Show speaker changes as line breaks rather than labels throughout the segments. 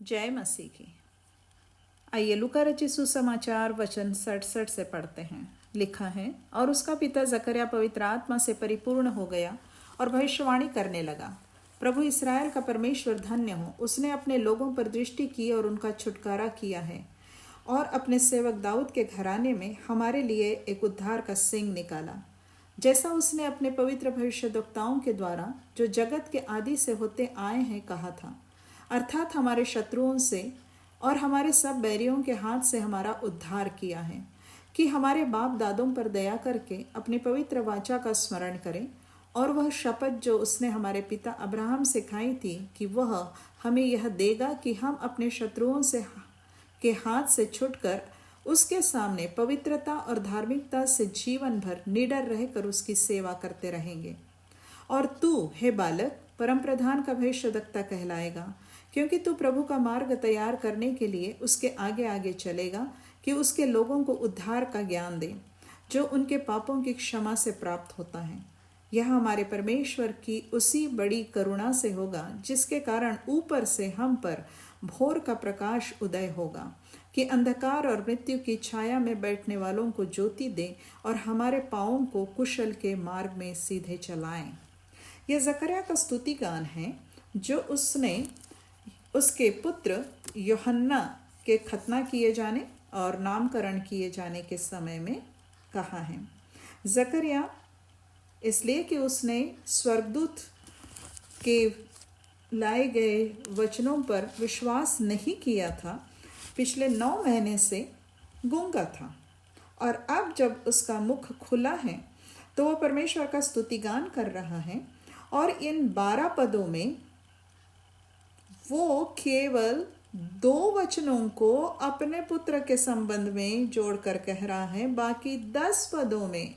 जय मसीह की। आइए लूका रचित सुसमाचार वचन 67 से पढ़ते हैं। लिखा है, और उसका पिता जकर्या पवित्र आत्मा से परिपूर्ण हो गया और भविष्यवाणी करने लगा। प्रभु इस्राएल का परमेश्वर धन्य हो, उसने अपने लोगों पर दृष्टि की और उनका छुटकारा किया है, और अपने सेवक दाऊद के घराने में हमारे लिए एक उद्धार का सिंह निकाला, जैसा उसने अपने पवित्र भविष्यद्वक्ताओं के द्वारा, जो जगत के आदि से होते आए हैं, कहा था, अर्थात हमारे शत्रुओं से और हमारे सब बैरियों के हाथ से हमारा उद्धार किया है, कि हमारे बाप दादों पर दया करके अपनी पवित्र वाचा का स्मरण करें और वह शपथ जो उसने हमारे पिता अब्राहम से खाई थी कि वह हमें यह देगा कि हम अपने शत्रुओं से के हाथ से छुटकर उसके सामने पवित्रता और धार्मिकता से जीवन भर निडर रहकर उसकी सेवा करते रहेंगे। और तू, हे बालक, परम प्रधान का भविष्यद्वक्ता कहलाएगा, क्योंकि तू प्रभु का मार्ग तैयार करने के लिए उसके आगे आगे चलेगा, कि उसके लोगों को उद्धार का ज्ञान दे, जो उनके पापों की क्षमा से प्राप्त होता है। यह हमारे परमेश्वर की उसी बड़ी करुणा से होगा, जिसके कारण ऊपर से हम पर भोर का प्रकाश उदय होगा, कि अंधकार और मृत्यु की छाया में बैठने वालों को ज्योति दे और हमारे पाँवों को कुशल के मार्ग में सीधे चलाएं। यह जकर्या का स्तुति गान है, जो उसने उसके पुत्र यूहन्ना के खतना किए जाने और नामकरण किए जाने के समय में कहा है। जकर्या इसलिए कि उसने स्वर्गदूत के लाए गए वचनों पर विश्वास नहीं किया था, पिछले 9 महीने से गूंगा था, और अब जब उसका मुख खुला है तो वह परमेश्वर का स्तुतिगान कर रहा है। और इन 12 पदों में वो केवल 2 वचनों को अपने पुत्र के संबंध में जोड़कर कह रहा है। बाकी 10 पदों में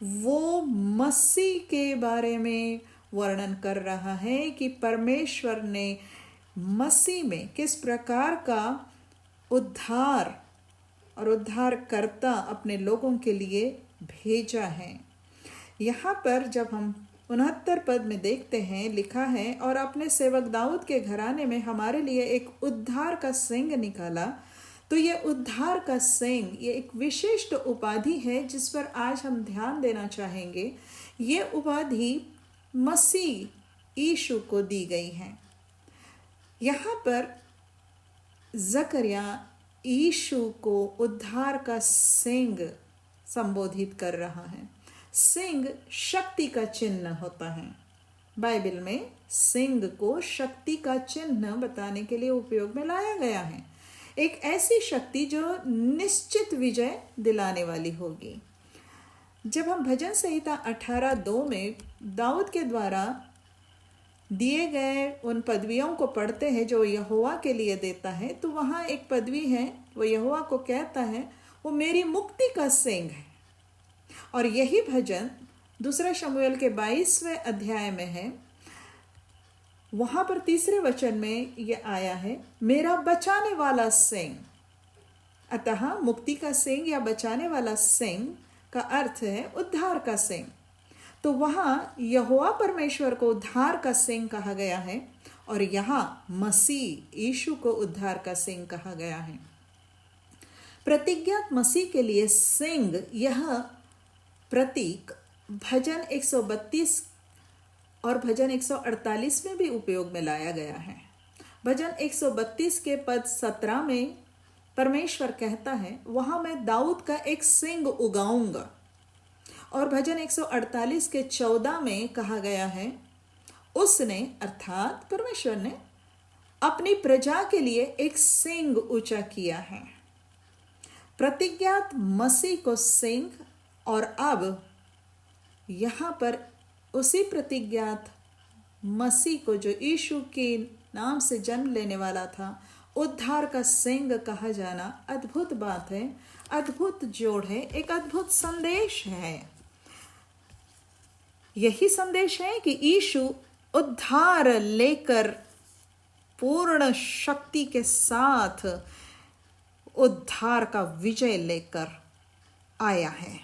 वो मसीह के बारे में वर्णन कर रहा है कि परमेश्वर ने मसीह में किस प्रकार का उद्धार और उद्धारकर्ता अपने लोगों के लिए भेजा है। यहाँ पर जब हम 69 पद में देखते हैं, लिखा है, और अपने सेवक दाऊद के घराने में हमारे लिए एक उद्धार का सिंह निकाला। तो ये उद्धार का सिंह, ये एक विशिष्ट उपाधि है जिस पर आज हम ध्यान देना चाहेंगे। ये उपाधि मसीह यीशु को दी गई है। यहाँ पर जकर्या यीशु को उद्धार का सिंह संबोधित कर रहा है। सिंह शक्ति का चिन्ह होता है। बाइबल में सिंह को शक्ति का चिन्ह बताने के लिए उपयोग में लाया गया है। एक ऐसी शक्ति जो निश्चित विजय दिलाने वाली होगी। जब हम भजन संहिता 18:2 में दाऊद के द्वारा दिए गए उन पदवियों को पढ़ते हैं जो यहोवा के लिए देता है, तो वहाँ एक पदवी है, वो यहोवा को कहता है, वो मेरी मुक्ति का सिंह है। और यही भजन 2 शमूएल के 22वें अध्याय में है। वहाँ पर 3 वचन में ये आया है, मेरा बचाने वाला सिंह। अतः मुक्ति का सिंह या बचाने वाला सिंह का अर्थ है उद्धार का सिंह। तो वहाँ यहोवा परमेश्वर को उद्धार का सिंह कहा गया है, और यहाँ मसीह यीशु को उद्धार का सिंह कहा गया है। प्रतिज्ञात मसीह के लिए सिंह, यह प्रतीक भजन 132 और भजन 148 में भी उपयोग में लाया गया है। भजन 132 के पद 17 में परमेश्वर कहता है, वहाँ मैं दाऊद का एक सिंह उगाऊंगा। और भजन 148 के 14 में कहा गया है, उसने अर्थात परमेश्वर ने अपनी प्रजा के लिए एक सिंह ऊंचा किया है। प्रतिज्ञात मसीह को सिंह, और अब यहाँ पर उसी प्रतिज्ञात मसीह को, जो यीशु के नाम से जन्म लेने वाला था, उद्धार का सिंह कहा जाना अद्भुत बात है, अद्भुत जोड़ है, एक अद्भुत संदेश है। यही संदेश है कि यीशु उद्धार लेकर पूर्ण शक्ति के साथ उद्धार का विजय लेकर आया है।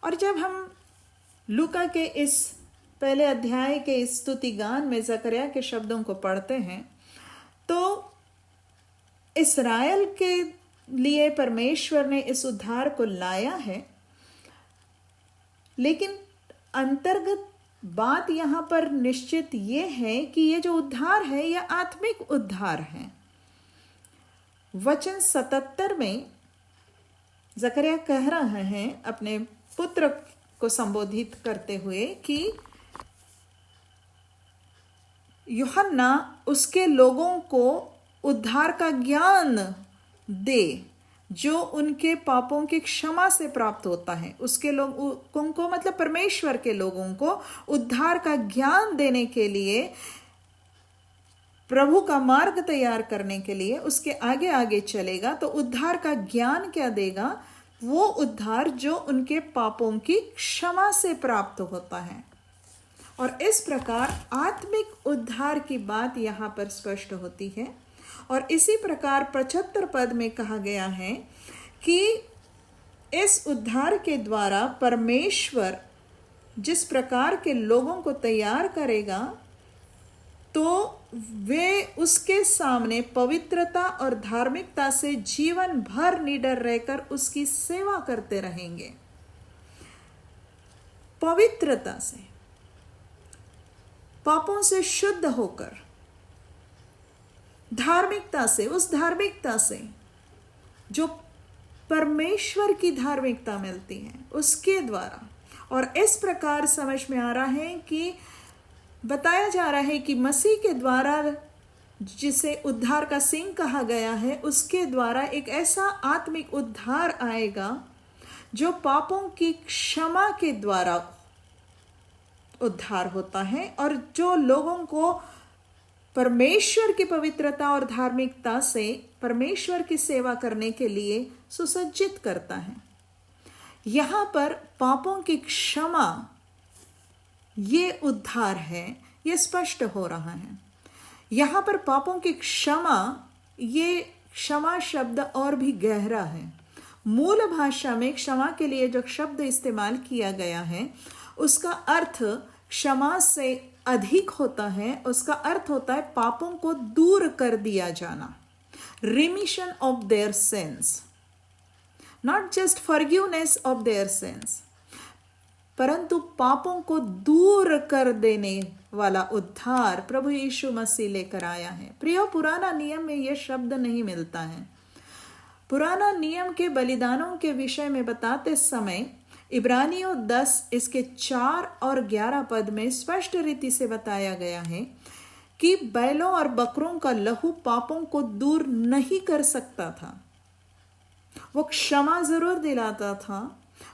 और जब हम लूका के इस पहले अध्याय के इस स्तुति गान में जकर्या के शब्दों को पढ़ते हैं, तो इस्राएल के लिए परमेश्वर ने इस उद्धार को लाया है, लेकिन अंतर्गत बात यहाँ पर निश्चित ये है कि ये जो उद्धार है यह आत्मिक उद्धार है। वचन 77 में जकरिया कह रहे हैं अपने पुत्र को संबोधित करते हुए कि यूहन्ना उसके लोगों को उद्धार का ज्ञान दे जो उनके पापों की क्षमा से प्राप्त होता है। उसके लोगों को मतलब परमेश्वर के लोगों को उद्धार का ज्ञान देने के लिए, प्रभु का मार्ग तैयार करने के लिए उसके आगे आगे चलेगा। तो उद्धार का ज्ञान क्या देगा? वो उद्धार जो उनके पापों की क्षमा से प्राप्त होता है। और इस प्रकार आत्मिक उद्धार की बात यहाँ पर स्पष्ट होती है। और इसी प्रकार 75 पद में कहा गया है कि इस उद्धार के द्वारा परमेश्वर जिस प्रकार के लोगों को तैयार करेगा, तो वे उसके सामने पवित्रता और धार्मिकता से जीवन भर निडर रहकर उसकी सेवा करते रहेंगे। पवित्रता से, पापों से शुद्ध होकर, धार्मिकता से, उस धार्मिकता से जो परमेश्वर की धार्मिकता मिलती है उसके द्वारा। और इस प्रकार समझ में आ रहा है कि बताया जा रहा है कि मसीह के द्वारा, जिसे उद्धार का सिंह कहा गया है, उसके द्वारा एक ऐसा आत्मिक उद्धार आएगा जो पापों की क्षमा के द्वारा उद्धार होता है और जो लोगों को परमेश्वर की पवित्रता और धार्मिकता से परमेश्वर की सेवा करने के लिए सुसज्जित करता है। यहाँ पर पापों की क्षमा, ये उद्धार है, ये स्पष्ट हो रहा है। यहाँ पर पापों की क्षमा, ये क्षमा शब्द और भी गहरा है। मूल भाषा में क्षमा के लिए जो शब्द इस्तेमाल किया गया है उसका अर्थ क्षमा से अधिक होता है। उसका अर्थ होता है पापों को दूर कर दिया जाना, remission of their since, not just forgiveness of their since, परंतु पापों को दूर कर देने वाला उद्धार प्रभु यीशु मसीह लेकर आया है। प्रियो, पुराना नियम में यह शब्द नहीं मिलता है। पुराना नियम के बलिदानों के विषय में बताते समय इब्रानियों 10 इसके 4 और 11 पद में स्पष्ट रीति से बताया गया है कि बैलों और बकरों का लहू पापों को दूर नहीं कर सकता था। वो क्षमा जरूर दिलाता था,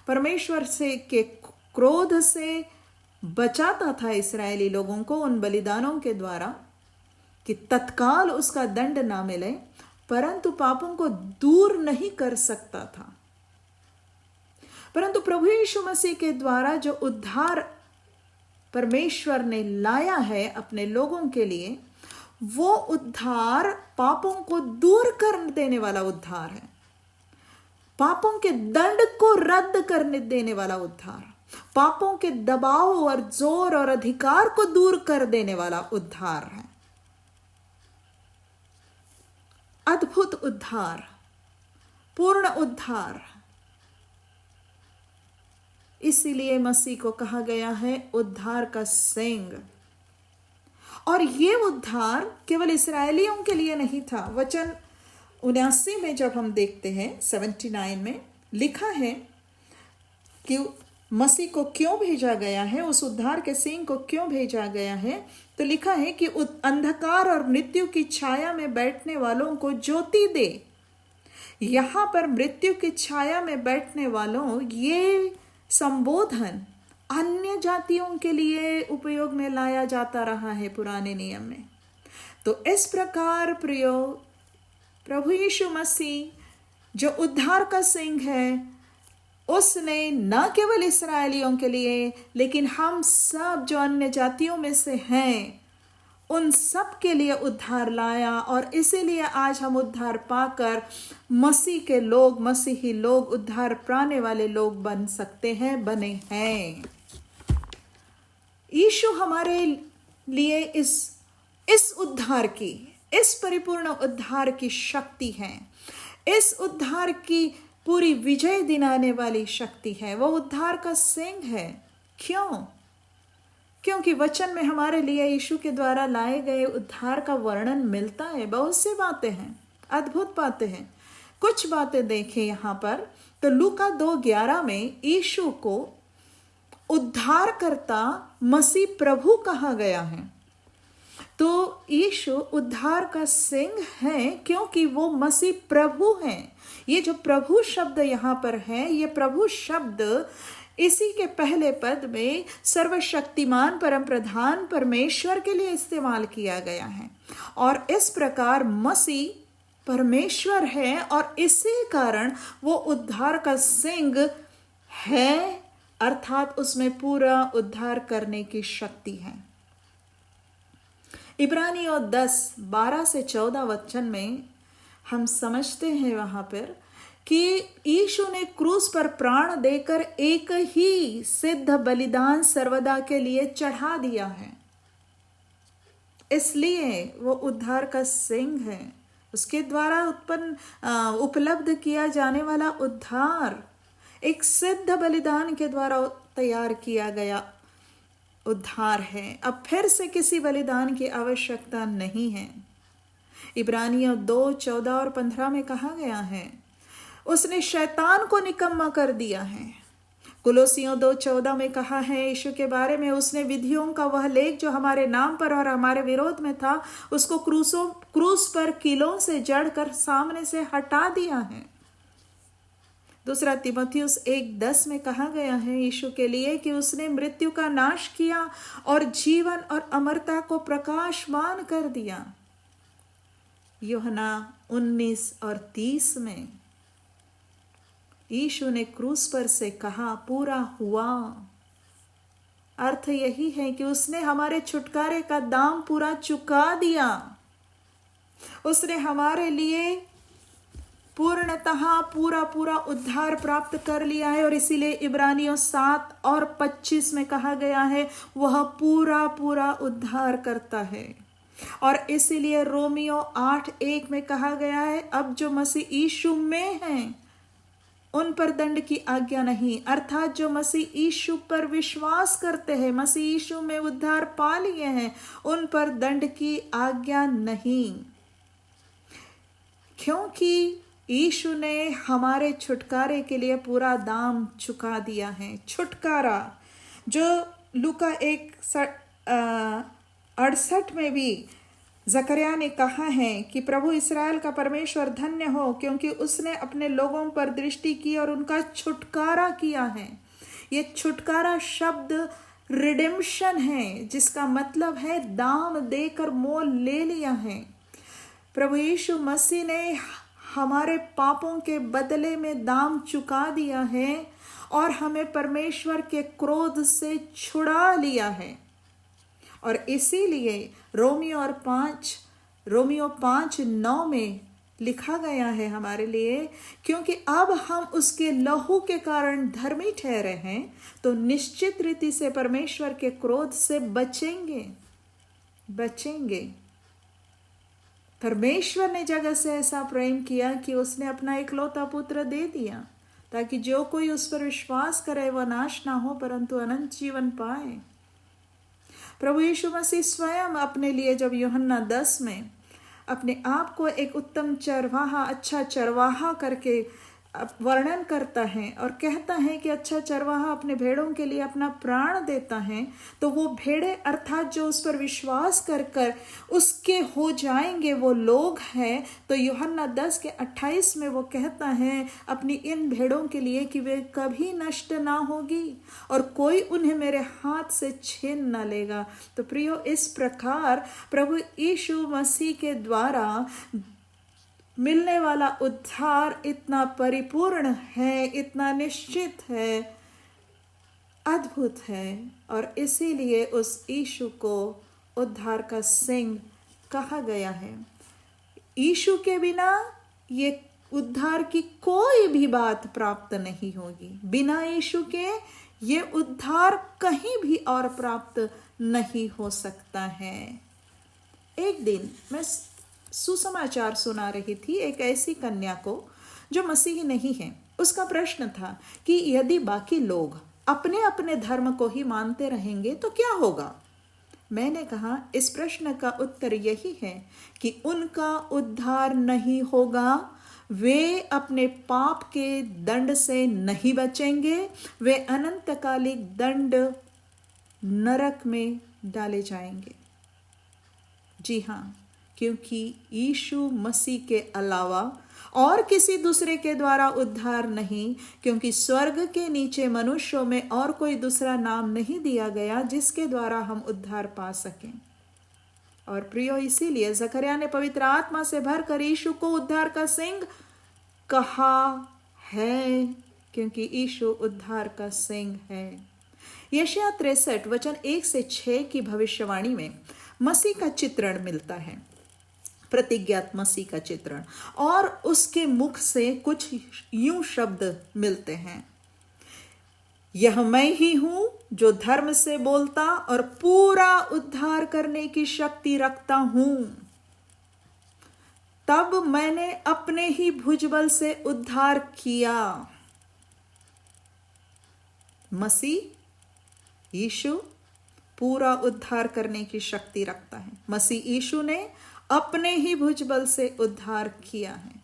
परमेश्वर से के क्रोध से बचाता था इस्राएली लोगों को उन बलिदानों के द्वारा कि तत्काल उसका दंड ना मिले, परंतु पापों को दूर नहीं कर सकता था। परंतु प्रभु यीशु मसीह के द्वारा जो उद्धार परमेश्वर ने लाया है अपने लोगों के लिए, वो उद्धार पापों को दूर कर देने वाला उद्धार है। पापों के दंड को रद्द करने देने वाला उद्धार, पापों के दबाव और जोर और अधिकार को दूर कर देने वाला उद्धार है। अद्भुत उद्धार, पूर्ण उद्धार। इसीलिए मसीह को कहा गया है उद्धार का सिंह। और ये उद्धार केवल इस्राएलियों के लिए नहीं था। वचन 79 में जब हम देखते हैं, 79 में लिखा है कि मसीह को क्यों भेजा गया है, उस उद्धार के सिंह को क्यों भेजा गया है, तो लिखा है कि अंधकार और मृत्यु की छाया में बैठने वालों को ज्योति दे। यहां पर मृत्यु की छाया में बैठने वालों, ये संबोधन अन्य जातियों के लिए उपयोग में लाया जाता रहा है पुराने नियम में। तो इस प्रकार प्रियो, प्रभु यीशु मसीह जो उद्धार का सिंह है, उसने न केवल इस्राएलियों के लिए लेकिन हम सब जो अन्य जातियों में से हैं उन सब के लिए उद्धार लाया। और इसीलिए आज हम उद्धार पाकर मसीह के लोग, मसीही लोग, उद्धार पाने वाले लोग बन सकते हैं, बने हैं। यीशु हमारे लिए इस उद्धार की, इस परिपूर्ण उद्धार की शक्ति है, इस उद्धार की पूरी विजय दिलाने वाली शक्ति है, वो उद्धार का सिंह है। क्यों? क्योंकि वचन में हमारे लिए यीशु के द्वारा लाए गए उद्धार का वर्णन मिलता है। बहुत सी बातें हैं, अद्भुत बातें हैं। कुछ बातें देखें यहाँ पर, तो लूका 2:11 में यीशु को उद्धारकर्ता मसीह प्रभु कहा गया है। तो यीशु उद्धार का सिंह है क्योंकि वो मसीह प्रभु हैं। ये जो प्रभु शब्द यहाँ पर है, ये प्रभु शब्द इसी के पहले पद में सर्वशक्तिमान परम प्रधान परमेश्वर के लिए इस्तेमाल किया गया है। और इस प्रकार मसीह परमेश्वर है और इसी कारण वो उद्धार का सिंह है, अर्थात उसमें पूरा उद्धार करने की शक्ति है। इब्रानियों 10:12-14 वचन में हम समझते हैं वहां पर कि यीशु ने क्रूस पर प्राण देकर एक ही सिद्ध बलिदान सर्वदा के लिए चढ़ा दिया है, इसलिए वो उद्धार का सिंह है। उसके द्वारा उपलब्ध किया जाने वाला उद्धार एक सिद्ध बलिदान के द्वारा तैयार किया गया उद्धार है। अब फिर से किसी बलिदान की आवश्यकता नहीं है। इब्रानियों 2:14 और 15 में कहा गया है, उसने शैतान को निकम्मा कर दिया है। कुलोसियों 2:14 में कहा है यीशु के बारे में, उसने विधियों का वह लेख जो हमारे नाम पर और हमारे विरोध में था, उसको क्रूस पर कीलों से जड़कर सामने से हटा दिया है। दूसरा तीमुथियुस 1:10 में कहा गया है यीशु के लिए कि उसने मृत्यु का नाश किया और जीवन और अमरता को प्रकाशमान कर दिया। यूहन्ना 19 और 30 में यीशु ने क्रूस पर से कहा पूरा हुआ। अर्थ यही है कि उसने हमारे छुटकारे का दाम पूरा चुका दिया। उसने हमारे लिए पूर्णतः पूरा उद्धार प्राप्त कर लिया है। और इसीलिए इब्रानियों 7 और 25 में कहा गया है वह पूरा उद्धार करता है। और इसीलिए रोमियो 8:1 में कहा गया है अब जो मसीह यीशु में हैं उन पर दंड की आज्ञा नहीं, अर्थात जो मसीह यीशु पर विश्वास करते हैं, मसीह यीशु में उद्धार पा लिए हैं, उन पर दंड की आज्ञा नहीं, क्योंकि यीशु ने हमारे छुटकारे के लिए पूरा दाम चुका दिया है। छुटकारा जो लूका 1:68 में भी जकरिया ने कहा है कि प्रभु इस्राएल का परमेश्वर धन्य हो क्योंकि उसने अपने लोगों पर दृष्टि की और उनका छुटकारा किया है। ये छुटकारा शब्द रिडेम्पशन है, जिसका मतलब है दाम देकर मोल ले लिया है। प्रभु यीशु मसीह ने हमारे पापों के बदले में दाम चुका दिया है और हमें परमेश्वर के क्रोध से छुड़ा लिया है। और इसीलिए रोमियो 5:9 में लिखा गया है हमारे लिए, क्योंकि अब हम उसके लहू के कारण धर्मी ठहरे हैं तो निश्चित रीति से परमेश्वर के क्रोध से बचेंगे। परमेश्वर ने जगत से ऐसा प्रेम किया कि उसने अपना इकलौता पुत्र दे दिया ताकि जो कोई उस पर विश्वास करे वह नाश ना हो परंतु अनंत जीवन पाए। प्रभु यीशु मसीह स्वयं अपने लिए जब यूहन्ना 10 में अपने आप को एक उत्तम चरवाहा, अच्छा चरवाहा करके वर्णन करता है और कहता है कि अच्छा चरवाहा अपने भेड़ों के लिए अपना प्राण देता है, तो वो भेड़े अर्थात जो उस पर विश्वास कर उसके हो जाएंगे वो लोग हैं। तो यूहन्ना 10:28 में वो कहता है अपनी इन भेड़ों के लिए कि वे कभी नष्ट ना होगी और कोई उन्हें मेरे हाथ से छीन ना लेगा। तो प्रियो, इस प्रकार प्रभु यीशु मसीह के द्वारा मिलने वाला उद्धार इतना परिपूर्ण है, इतना निश्चित है, अद्भुत है और इसीलिए उस यीशु को उद्धार का सिंह कहा गया है। यीशु के बिना ये उद्धार की कोई भी बात प्राप्त नहीं होगी। बिना यीशु के ये उद्धार कहीं भी और प्राप्त नहीं हो सकता है। एक दिन मैं सुसमाचार सुना रही थी एक ऐसी कन्या को जो मसीही नहीं है। उसका प्रश्न था कि यदि बाकी लोग अपने अपने धर्म को ही मानते रहेंगे तो क्या होगा। मैंने कहा, इस प्रश्न का उत्तर यही है कि उनका उद्धार नहीं होगा, वे अपने पाप के दंड से नहीं बचेंगे, वे अनंतकालिक दंड नरक में डाले जाएंगे। जी हाँ, क्योंकि यीशु मसीह के अलावा और किसी दूसरे के द्वारा उद्धार नहीं, क्योंकि स्वर्ग के नीचे मनुष्यों में और कोई दूसरा नाम नहीं दिया गया जिसके द्वारा हम उद्धार पा सकें। और प्रियो, इसीलिए जकरिया ने पवित्र आत्मा से भरकर यीशु को उद्धार का सिंह कहा है, क्योंकि यीशु उद्धार का सिंह है। यशायाह 63 वचन 1 से 6 की भविष्यवाणी में मसीह का चित्रण मिलता है, प्रतिज्ञात मसीह का चित्रण, और उसके मुख से कुछ यूं शब्द मिलते हैं, यह मैं ही हूं जो धर्म से बोलता और पूरा उद्धार करने की शक्ति रखता हूं। तब मैंने अपने ही भुजबल से उद्धार किया। मसीह यीशु पूरा उद्धार करने की शक्ति रखता है। मसीह यीशु ने अपने ही भुजबल से उद्धार किया है।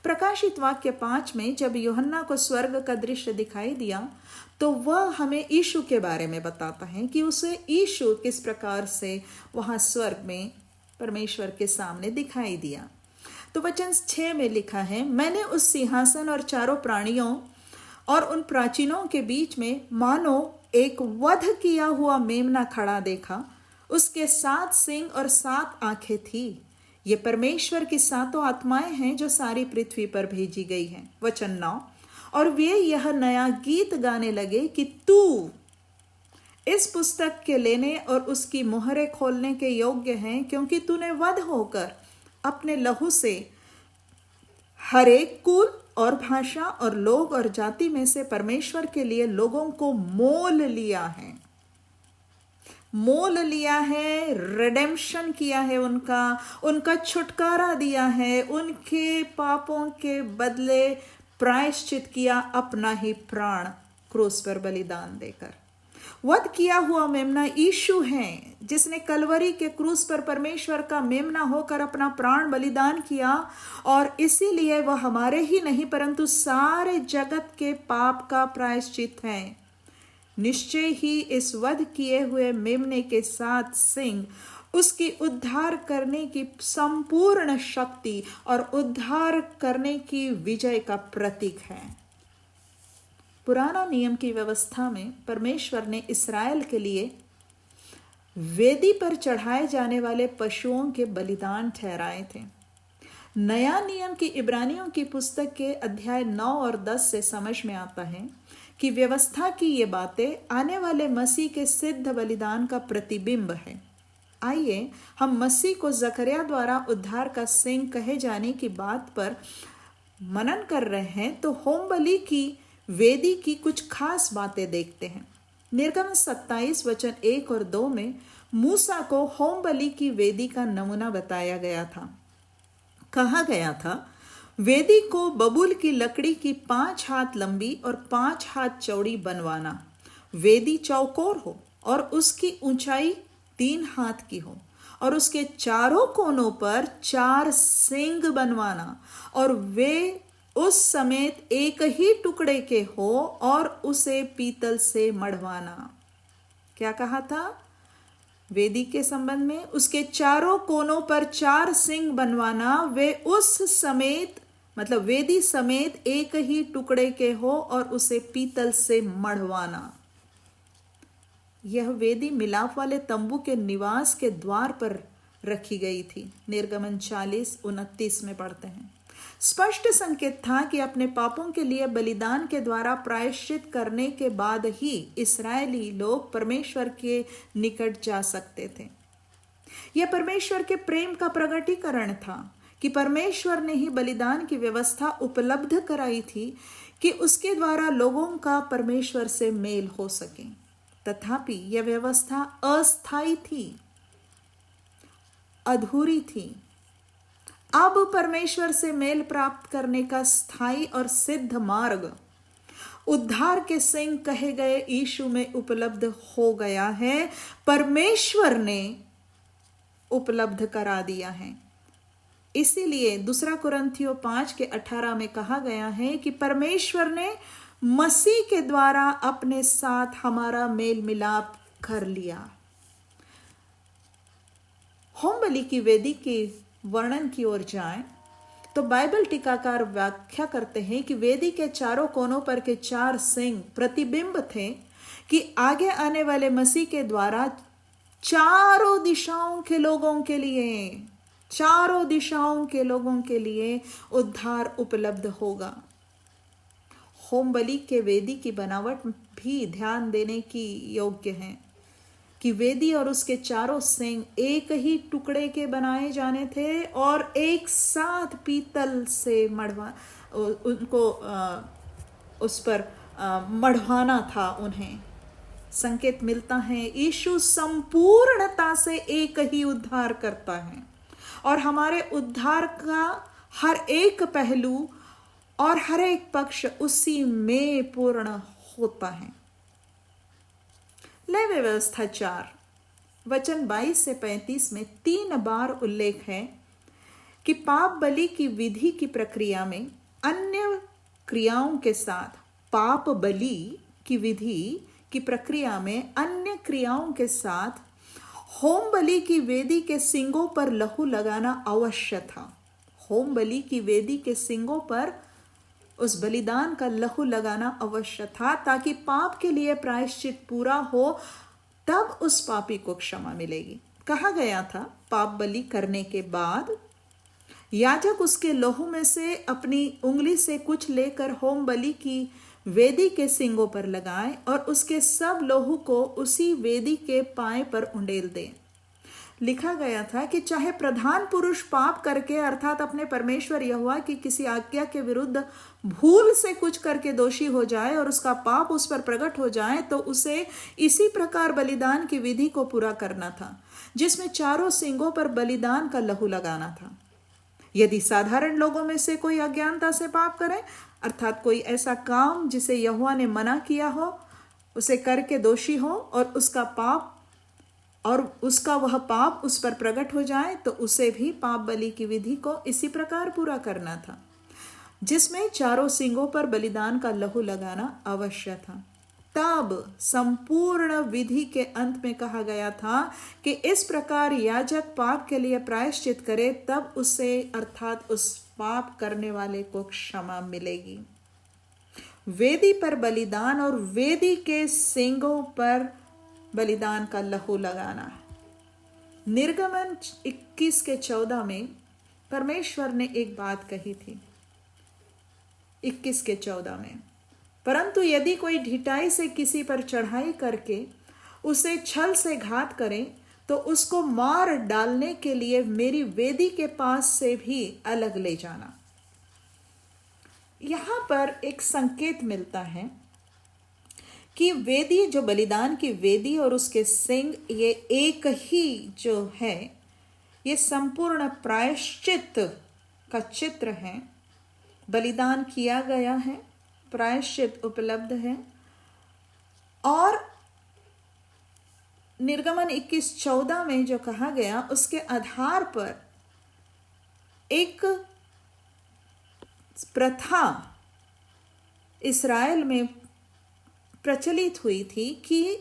प्रकाशित वाक्य 5 में जब यूहन्ना को स्वर्ग का दृश्य दिखाई दिया तो वह हमें यीशु के बारे में बताता है कि उसे यीशु किस प्रकार से वहां स्वर्ग में परमेश्वर के सामने दिखाई दिया। तो वचन 6 में लिखा है, मैंने उस सिंहासन और चारों प्राणियों और उन प्राचीनों के बीच में मानो एक वध किया हुआ मेमना खड़ा देखा। उसके 7 सींग और 7 आंखें थी। ये परमेश्वर की 7 आत्माएं हैं जो सारी पृथ्वी पर भेजी गई हैं। वचन 9, और वे यह नया गीत गाने लगे कि तू इस पुस्तक के लेने और उसकी मुहरें खोलने के योग्य हैं, क्योंकि तूने वध होकर अपने लहू से हर एक कुल और भाषा और लोग और जाति में से परमेश्वर के लिए लोगों को मोल लिया है। मोल लिया है, रिडेम्पशन किया है, उनका छुटकारा दिया है, उनके पापों के बदले प्रायश्चित किया अपना ही प्राण क्रूस पर बलिदान देकर। वध किया हुआ मेमना यीशु है, जिसने कलवरी के क्रूस पर परमेश्वर का मेमना होकर अपना प्राण बलिदान किया, और इसीलिए वह हमारे ही नहीं परंतु सारे जगत के पाप का प्रायश्चित है। निश्चय ही इस वध किए हुए मेमने के 7 सिंग उसकी उद्धार करने की संपूर्ण शक्ति और उद्धार करने की विजय का प्रतीक है। पुराना नियम की व्यवस्था में परमेश्वर ने इस्राएल के लिए वेदी पर चढ़ाए जाने वाले पशुओं के बलिदान ठहराए थे। नया नियम की इब्रानियों की पुस्तक के अध्याय 9 और 10 से समझ में आता है कि व्यवस्था की ये बातें आने वाले मसीह के सिद्ध बलिदान का प्रतिबिंब है। आइए हम मसीह को जकरिया द्वारा उद्धार का सिंह कहे जाने की बात पर मनन कर रहे हैं तो होम बलि की वेदी की कुछ खास बातें देखते हैं। निर्गमन 27 वचन 1 और 2 में मूसा को होम बलि की वेदी का नमूना बताया गया था। कहा गया था, वेदी को बबूल की लकड़ी की 5 हाथ लंबी और 5 हाथ चौड़ी बनवाना। वेदी चौकोर हो और उसकी ऊंचाई 3 हाथ की हो और उसके चारों कोनों पर 4 सींग बनवाना, और वे उस समेत एक ही टुकड़े के हो और उसे पीतल से मढ़वाना। क्या कहा था वेदी के संबंध में? उसके चारों कोनों पर 4 सींग बनवाना, वे उस समेत मतलब वेदी समेत एक ही टुकड़े के हो और उसे पीतल से मढ़वाना। यह वेदी मिलाप वाले तंबू के निवास के द्वार पर रखी गई थी। निर्गमन 40:29 में पढ़ते हैं। स्पष्ट संकेत था कि अपने पापों के लिए बलिदान के द्वारा प्रायश्चित करने के बाद ही इस्राएली लोग परमेश्वर के निकट जा सकते थे। यह परमेश्वर के प्रेम का प्रकटीकरण था कि परमेश्वर ने ही बलिदान की व्यवस्था उपलब्ध कराई थी कि उसके द्वारा लोगों का परमेश्वर से मेल हो सके। तथापि यह व्यवस्था अस्थायी थी, अधूरी थी। अब परमेश्वर से मेल प्राप्त करने का स्थायी और सिद्ध मार्ग उद्धार के सिंह कहे गए यीशु में उपलब्ध हो गया है, परमेश्वर ने उपलब्ध करा दिया है। इसीलिए 2 कुरिन्थियों 5:18 में कहा गया है कि परमेश्वर ने मसीह के द्वारा अपने साथ हमारा मेल मिलाप कर लिया। होम बलि की वेदी के वर्णन की ओर जाएं तो बाइबल टीकाकार व्याख्या करते हैं कि वेदी के चारों कोनों पर के 4 सिंह प्रतिबिंब थे कि आगे आने वाले मसीह के द्वारा चारों दिशाओं के लोगों के लिए उद्धार उपलब्ध होगा। होम बलि के वेदी की बनावट भी ध्यान देने की योग्य है कि वेदी और उसके चारों सिंह एक ही टुकड़े के बनाए जाने थे और एक साथ पीतल से उस पर मढ़वाना था। उन्हें संकेत मिलता है यीशु संपूर्णता से एक ही उद्धार करता है और हमारे उद्धार का हर एक पहलू और हर एक पक्ष उसी में पूर्ण होता है। लेवी व्यवस्था 4 वचन 22 से 35 में 3 बार उल्लेख है कि पाप बलि की विधि की प्रक्रिया में अन्य क्रियाओं के साथ पाप बलि की विधि की प्रक्रिया में अन्य क्रियाओं के साथ होम बलि की वेदी के सींगों पर लहू लगाना अवश्य था। होम बलि की वेदी के सींगों पर उस बलिदान का लहू लगाना अवश्य था ताकि पाप के लिए प्रायश्चित पूरा हो, तब उस पापी को क्षमा मिलेगी। कहा गया था पाप बलि करने के बाद याजक उसके लहू में से अपनी उंगली से कुछ लेकर होम बलि की वेदी के सींगों पर लगाए और उसके सब लहू को उसी वेदी के पाए पर उंडेल दे। लिखा गया था कि चाहे प्रधान पुरुष पाप करके अर्थात अपने परमेश्वर यहोवा की किसी आज्ञा के विरुद्ध भूल से कुछ करके दोषी हो जाए और उसका पाप उस पर प्रकट हो जाए तो उसे इसी प्रकार बलिदान की विधि को पूरा करना था जिसमें चारों सींगों पर बलिदान का लहू लगाना था। यदि साधारण लोगों में से कोई अज्ञानता से पाप करे अर्थात कोई ऐसा काम जिसे यहोवा ने मना किया हो उसे करके दोषी हो और उसका वह पाप उस पर प्रकट हो जाए तो उसे भी पाप बलि की विधि को इसी प्रकार पूरा करना था जिसमें चारों सींगों पर बलिदान का लहू लगाना अवश्य था। तब संपूर्ण विधि के अंत में कहा गया था कि इस प्रकार याजक पाप के लिए प्रायश्चित करे तब उसे अर्थात उस पाप करने वाले को क्षमा मिलेगी। वेदी पर बलिदान और वेदी के सींगों पर बलिदान का लहू लगाना। निर्गमन 21:14 में परमेश्वर ने एक बात कही थी 21:14 में, परंतु यदि कोई ढिठाई से किसी पर चढ़ाई करके उसे छल से घात करे तो उसको मार डालने के लिए मेरी वेदी के पास से भी अलग ले जाना। यहां पर एक संकेत मिलता है कि वेदी जो बलिदान की वेदी और उसके सिंग ये एक ही जो है ये संपूर्ण प्रायश्चित का चित्र है। बलिदान किया गया है, प्रायश्चित उपलब्ध है और निर्गमन 21:14 में जो कहा गया उसके आधार पर एक प्रथा इस्राएल में प्रचलित हुई थी कि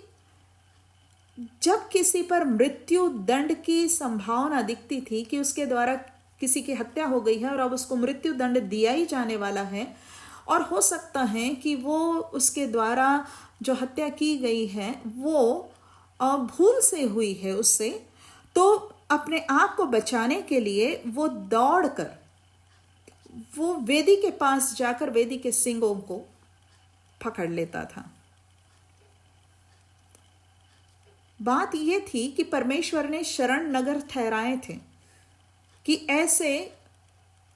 जब किसी पर मृत्यु दंड की संभावना दिखती थी कि उसके द्वारा किसी की हत्या हो गई है और अब उसको मृत्यु दंड दिया ही जाने वाला है और हो सकता है कि वो उसके द्वारा जो हत्या की गई है वो भूल से हुई है उससे, तो अपने आप को बचाने के लिए वो दौड़कर वो वेदी के पास जाकर वेदी के सींगों को पकड़ लेता था। बात यह थी कि परमेश्वर ने शरण नगर ठहराए थे कि ऐसे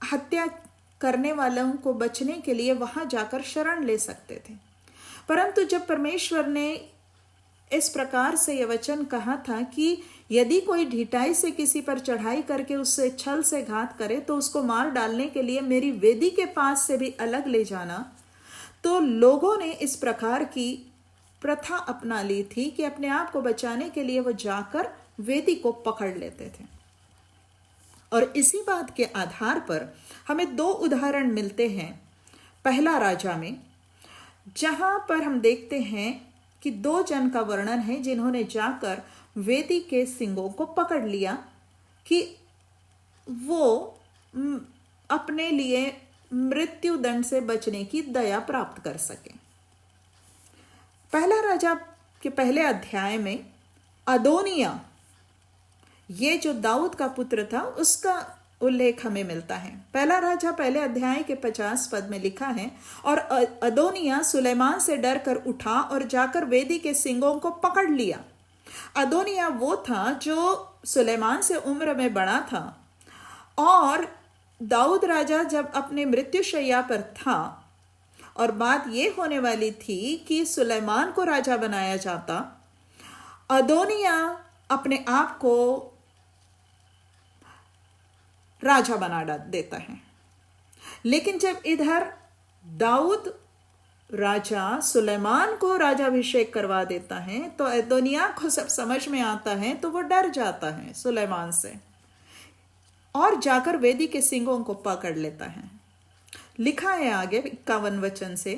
हत्या करने वालों को बचने के लिए वहां जाकर शरण ले सकते थे। परंतु जब परमेश्वर ने इस प्रकार से यह वचन कहा था कि यदि कोई ढिठाई से किसी पर चढ़ाई करके उससे छल से घात करे तो उसको मार डालने के लिए मेरी वेदी के पास से भी अलग ले जाना। तो लोगों ने इस प्रकार की प्रथा अपना ली थी कि अपने आप को बचाने के लिए वो जाकर वेदी को पकड़ लेते थे। और इसी बात के आधार पर हमें दो उदाहरण मिलते हैं। पहला राजा में, जहां पर हम देखते हैं कि दो जन का वर्णन है जिन्होंने जाकर वेदी के सिंगों को पकड़ लिया कि वो अपने लिए मृत्यु दंड से बचने की दया प्राप्त कर सके। पहला राजा के पहले अध्याय में अदोनिया, ये जो दाऊद का पुत्र था, उसका उल्लेख हमें मिलता है। पहला राजा पहले अध्याय के 50 पद में लिखा है, और अदोनिया सुलेमान से डर कर उठा और जाकर वेदी के सिंगों को पकड़ लिया। अदोनिया वो था जो सुलेमान से उम्र में बड़ा था, और दाऊद राजा जब अपने मृत्युशैया पर था और बात ये होने वाली थी कि सुलेमान को राजा बनाया जाता, अदोनिया अपने आप को राजा बना देता है। लेकिन जब इधर दाऊद राजा सुलेमान को राजाभिषेक करवा देता है तो अदोनिया को सब समझ में आता है, तो वो डर जाता है सुलेमान से और जाकर वेदी के सिंगों को पकड़ लेता है। लिखा है आगे 51 वचन से,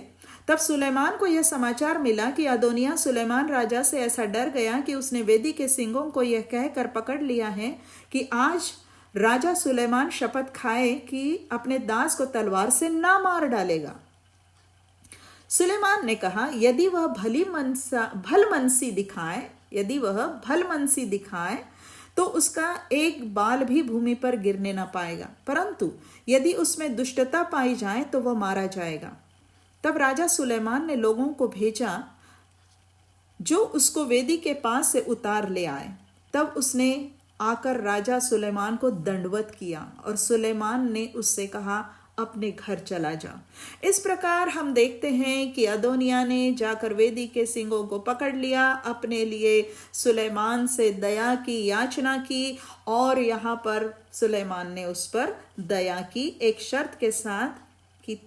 तब सुलेमान को यह समाचार मिला कि अदोनिया सुलेमान राजा से ऐसा डर गया कि उसने वेदी के सिंगों को यह कहकर पकड़ लिया है कि आज राजा सुलेमान शपथ खाए कि अपने दास को तलवार से ना मार डालेगा। सुलेमान ने कहा, यदि वह भलमनसी दिखाए तो उसका एक बाल भी भूमि पर गिरने ना पाएगा, परंतु यदि उसमें दुष्टता पाई जाए तो वह मारा जाएगा। तब राजा सुलेमान ने लोगों को भेजा जो उसको वेदी के पास से उतार ले आए। तब उसने आकर राजा सुलेमान को दंडवत किया और सुलेमान ने उससे कहा, अपने घर चला जा। इस प्रकार हम देखते हैं कि अदोनिया ने जाकर वेदी के सिंगों को पकड़ लिया, अपने लिए सुलेमान से दया की याचना की, और यहाँ पर सुलेमान ने उस पर दया की, एक शर्त के साथ कि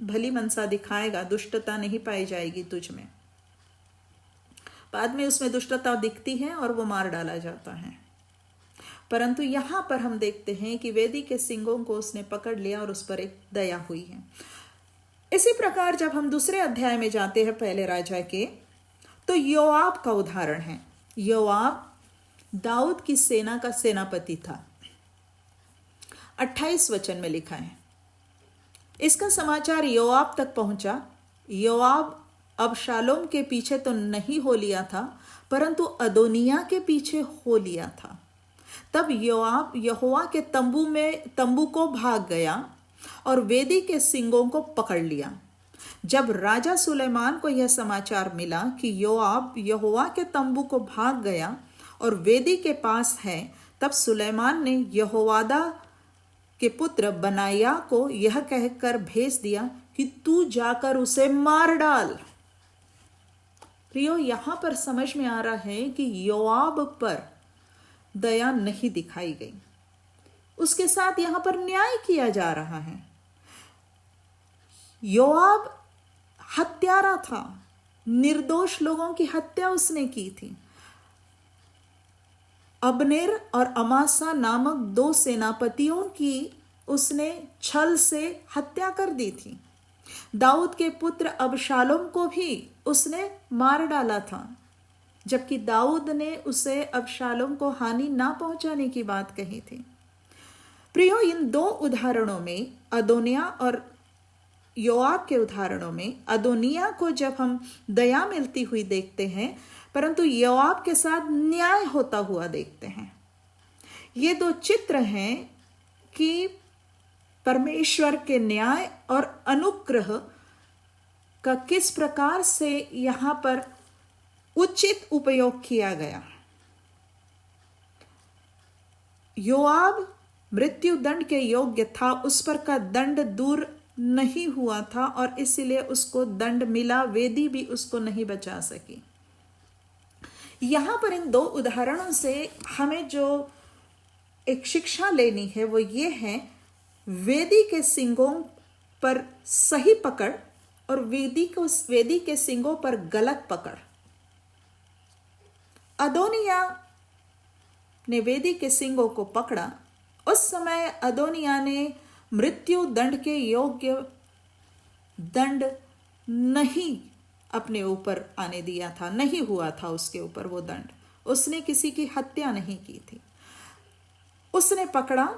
भली मनसा दिखाएगा, दुष्टता नहीं पाई जाएगी तुझ में। बाद में उसमें दुष्टता दिखती है और वो मार डाला जाता है। परंतु यहां पर हम देखते हैं कि वेदी के सिंगों को उसने पकड़ लिया और उस पर एक दया हुई है। इसी प्रकार जब हम दूसरे अध्याय में जाते हैं पहले राजा के, तो योआब का उदाहरण है। योआब दाऊद की सेना का सेनापति था। 28 वचन में लिखा है, इसका समाचार योआब तक पहुंचा। योआब अबशालोम के पीछे तो नहीं हो लिया था, परंतु अदोनिया के पीछे हो लिया था। तब योआब यहोवा के तंबू को भाग गया और वेदी के सिंगों को पकड़ लिया। जब राजा सुलेमान को यह समाचार मिला कि योआब यहोवा के तंबू को भाग गया और वेदी के पास है, तब सुलेमान ने यहोवादा के पुत्र बनाया को यह कहकर भेज दिया कि तू जाकर उसे मार डाल। प्रियो, यहां पर समझ में आ रहा है कि योआब पर दया नहीं दिखाई गई, उसके साथ यहां पर न्याय किया जा रहा है। योआब हत्यारा था, निर्दोष लोगों की हत्या उसने की थी। अबनेर और अमासा नामक दो सेनापतियों की उसने छल से हत्या कर दी थी। दाऊद के पुत्र अबशालोम को भी उसने मार डाला था, जबकि दाऊद ने उसे अबशालोम को हानि ना पहुंचाने की बात कही थी। प्रियो, इन दो उदाहरणों में, अदोनिया और योआब के उदाहरणों में, अदोनिया को जब हम दया मिलती हुई देखते हैं, परंतु योआब के साथ न्याय होता हुआ देखते हैं। ये दो चित्र हैं कि परमेश्वर के न्याय और अनुग्रह का किस प्रकार से यहां पर उचित उपयोग किया गया। योआब मृत्यु दंड के योग्य था, उस पर का दंड दूर नहीं हुआ था और इसलिए उसको दंड मिला, वेदी भी उसको नहीं बचा सकी। यहाँ पर इन दो उदाहरणों से हमें जो एक शिक्षा लेनी है वो ये है, वेदी के सींगों पर सही पकड़ और वेदी के सींगों पर गलत पकड़। अदोनिया ने वेदी के सींगों को पकड़ा। उस समय अदोनिया ने मृत्यु दंड के योग्य दंड नहीं अपने ऊपर आने दिया था, नहीं हुआ था उसके ऊपर वो दंड। उसने किसी की हत्या नहीं की थी। उसने पकड़ा,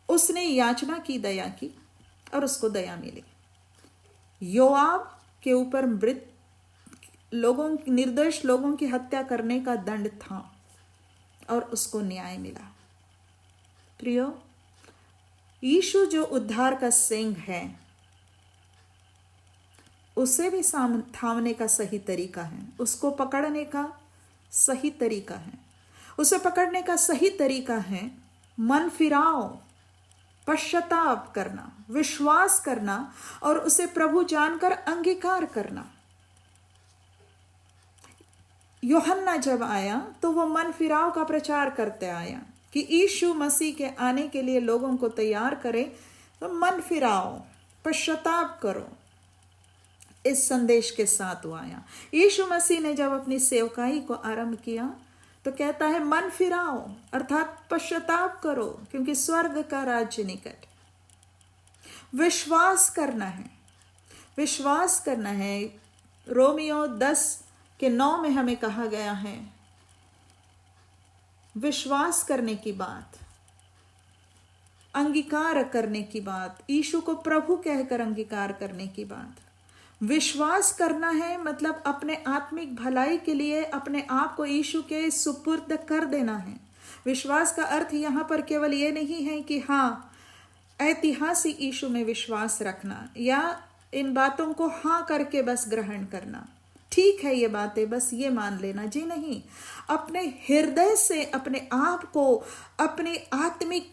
उसने याचना की, दया की और उसको दया मिली। योआब के ऊपर निर्दोष लोगों की हत्या करने का दंड था और उसको न्याय मिला। प्रियो, यीशु जो उद्धार का सिंह है, उसे भी थामने का सही तरीका है, उसको पकड़ने का सही तरीका है। उसे पकड़ने का सही तरीका है मन फिराओ, पश्चाताप करना, विश्वास करना और उसे प्रभु जानकर अंगीकार करना। यूहन्ना जब आया तो वो मन फिराव का प्रचार करते आया कि यीशु मसीह के आने के लिए लोगों को तैयार करे, तो मन फिराओ, पश्चाताप करो, इस संदेश के साथ वो आया। यीशु मसीह ने जब अपनी सेवकाई को आरंभ किया तो कहता है मन फिराओ, अर्थात पश्चाताप करो, क्योंकि स्वर्ग का राज्य निकट। विश्वास करना है, विश्वास करना है। रोमियो 10:9 में हमें कहा गया है विश्वास करने की बात, अंगीकार करने की बात, यीशु को प्रभु कहकर अंगीकार करने की बात। विश्वास करना है मतलब अपने आत्मिक भलाई के लिए अपने आप को यीशु के सुपुर्द कर देना है। विश्वास का अर्थ यहाँ पर केवल ये नहीं है कि हाँ ऐतिहासिक यीशु में विश्वास रखना या इन बातों को हाँ करके बस ग्रहण करना, ठीक है ये बातें बस ये मान लेना, जी नहीं। अपने हृदय से अपने आप को अपने आत्मिक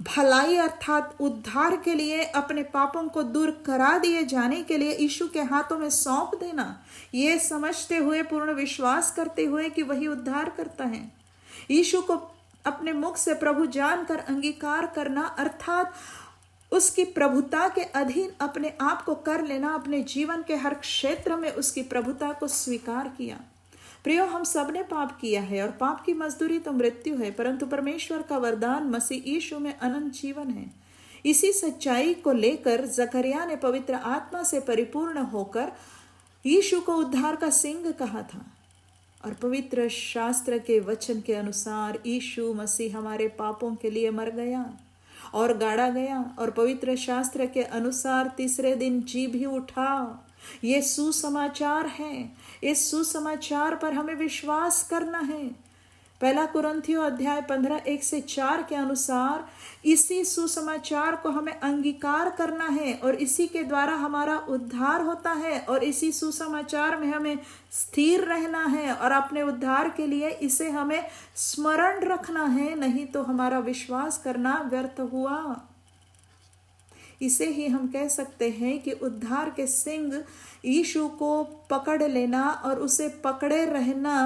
भलाई अर्थात उद्धार के लिए, अपने पापों को दूर करा दिए जाने के लिए यीशु के हाथों में सौंप देना, ये समझते हुए, पूर्ण विश्वास करते हुए कि वही उद्धार करता है। यीशु को अपने मुख से प्रभु जानकर अंगीकार करना अर्थात उसकी प्रभुता के अधीन अपने आप को कर लेना, अपने जीवन के हर क्षेत्र में उसकी प्रभुता को स्वीकार किया। प्रियो, हम सब ने पाप किया है और पाप की मजदूरी तो मृत्यु है, परंतु परमेश्वर का वरदान मसीह यीशु में अनंत जीवन है। इसी सच्चाई को लेकर जकरिया ने पवित्र आत्मा से परिपूर्ण होकर यीशु को उद्धार का सिंह कहा था। और पवित्र शास्त्र के वचन के अनुसार यीशु मसीह हमारे पापों के लिए मर गया और गाड़ा गया और पवित्र शास्त्र के अनुसार तीसरे दिन जी भी उठा। ये सुसमाचार है। इस सुसमाचार पर हमें विश्वास करना है। 1 कुरिन्थियों अध्याय 15:1-4 के अनुसार इसी सुसमाचार को हमें अंगीकार करना है और इसी के द्वारा हमारा उद्धार होता है और इसी सुसमाचार में हमें स्थिर रहना है और अपने उद्धार के लिए इसे हमें स्मरण रखना है, नहीं तो हमारा विश्वास करना व्यर्थ हुआ। इसे ही हम कह सकते हैं कि उद्धार के सिंह यीशु को पकड़ लेना और उसे पकड़े रहना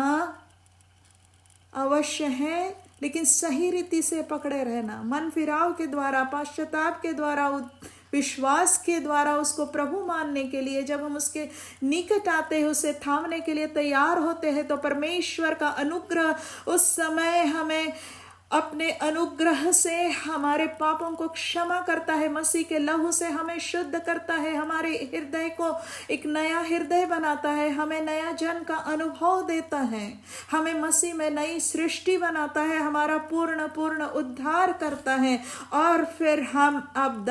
अवश्य है, लेकिन सही रीति से पकड़े रहना, मन फिराव के द्वारा, पश्चाताप के द्वारा, विश्वास के द्वारा, उसको प्रभु मानने के लिए जब हम उसके निकट आते हैं, उसे थामने के लिए तैयार होते हैं, तो परमेश्वर का अनुग्रह उस समय हमें अपने अनुग्रह से हमारे पापों को क्षमा करता है, मसीह के लहू से हमें शुद्ध करता है, हमारे हृदय को एक नया हृदय बनाता है, हमें नया जन्म का अनुभव देता है, हमें मसीह में नई सृष्टि बनाता है, हमारा पूर्ण उद्धार करता है। और फिर हम अब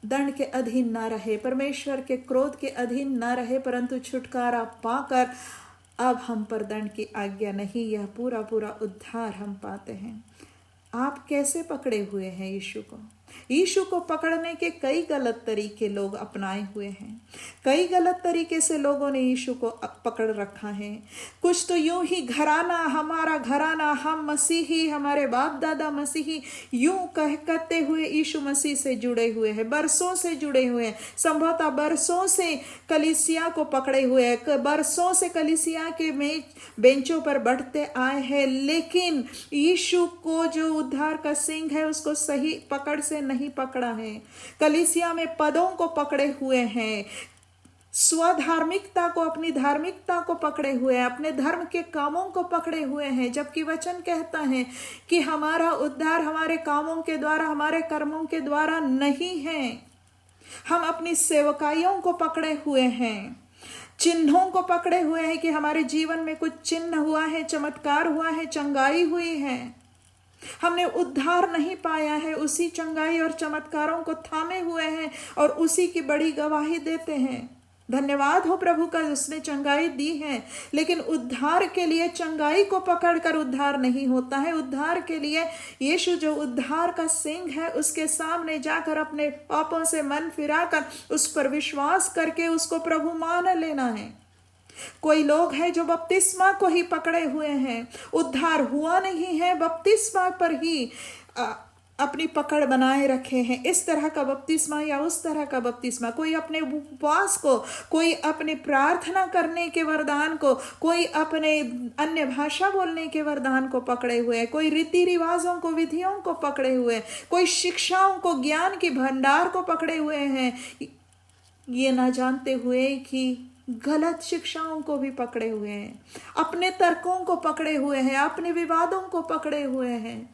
दंड के अधीन न रहे, परमेश्वर के क्रोध के अधीन न रहे, परंतु छुटकारा पाकर अब हम पर दंड की आज्ञा नहीं, यह पूरा उद्धार हम पाते हैं। आप कैसे पकड़े हुए हैं यीशु को? यीशु को पकड़ने के कई गलत तरीके लोग अपनाए हुए हैं। कई गलत तरीके से लोगों ने यीशु को पकड़ रखा है। कुछ तो यूं ही घराना, हमारा घराना, हम मसीही, हमारे बाप दादा मसीही, यूं कहते हुए यीशु मसीह से जुड़े हुए हैं, बरसों से जुड़े हुए हैं, संभवतः बरसों से कलीसिया को पकड़े हुए हैं, बरसों से कलीसिया के बेंचों पर बैठते आए हैं, लेकिन यीशु को जो उद्धार का सिंह है उसको सही पकड़ से नहीं पकड़ा है। कलीसिया में पदों को पकड़े हुए हैं, स्वधार्मिकता को, अपनी धार्मिकता को पकड़े हुए हैं, अपने धर्म के कामों को पकड़े हुए हैं, जबकि वचन कहता है कि हमारा उद्धार हमारे कामों के द्वारा, हमारे कर्मों के द्वारा नहीं है। हम अपनी सेवकाइयों को पकड़े हुए हैं, चिन्हों को पकड़े हुए हैं कि हमारे जीवन में कुछ चिन्ह हुआ है, चमत्कार हुआ है, चंगाई हुई है। हमने उद्धार नहीं पाया है, उसी चंगाई और चमत्कारों को थामे हुए हैं और उसी की बड़ी गवाही देते हैं। धन्यवाद हो प्रभु का, उसने चंगाई दी है, लेकिन उद्धार के लिए चंगाई को पकड़कर उद्धार नहीं होता है। उद्धार के लिए यीशु जो उद्धार का सिंह है, उसके सामने जाकर अपने पापों से मन फिराकर उस पर विश्वास करके उसको प्रभु मान लेना है। कोई लोग हैं जो बपतिस्मा को ही पकड़े हुए हैं, उद्धार हुआ नहीं है, बपतिस्मा पर ही अपनी पकड़ बनाए रखे हैं। इस तरह का बपतिस्मा या उस तरह का बपतिस्मा, कोई अपने उपवास को, कोई अपने प्रार्थना करने के वरदान को, कोई अपने अन्य भाषा बोलने के वरदान को पकड़े हुए है, कोई रीति रिवाजों को, विधियों को पकड़े हुए, कोई शिक्षाओं को, ज्ञान की भंडार को पकड़े हुए हैं, ये ना जानते हुए कि गलत शिक्षाओं को भी पकड़े हुए हैं, अपने तर्कों को पकड़े हुए हैं, अपने विवादों को पकड़े हुए हैं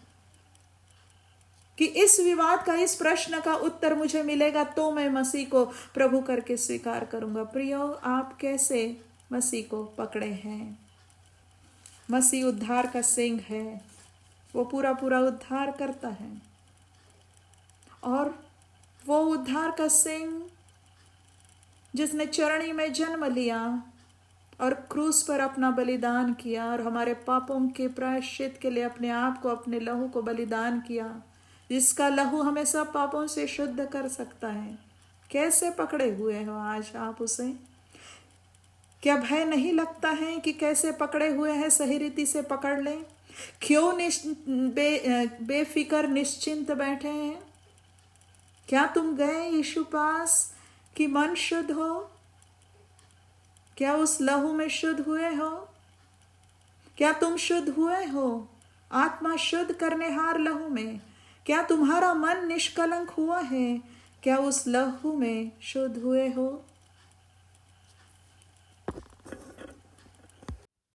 कि इस विवाद का, इस प्रश्न का उत्तर मुझे मिलेगा तो मैं मसीह को प्रभु करके स्वीकार करूंगा। प्रियो, आप कैसे मसीह को पकड़े हैं? मसीह उद्धार का सिंह है, वो पूरा पूरा उद्धार करता है, और वो उद्धार का सिंह जिसने चरणी में जन्म लिया और क्रूस पर अपना बलिदान किया और हमारे पापों के प्रायश्चित के लिए अपने आप को, अपने लहू को बलिदान किया, जिसका लहू हमें सब पापों से शुद्ध कर सकता है। कैसे पकड़े हुए हो आज आप उसे? क्या भय नहीं लगता है कि कैसे पकड़े हुए हैं? सही रीति से पकड़ लें। क्यों बेफिक्र निश्चिंत बैठे हैं? क्या तुम गए यीशु पास कि मन शुद्ध हो? क्या उस लहू में शुद्ध हुए हो? क्या तुम शुद्ध हुए हो आत्मा शुद्ध करने हार लहू में? क्या तुम्हारा मन निष्कलंक हुआ है? क्या उस लहू में शुद्ध हुए हो?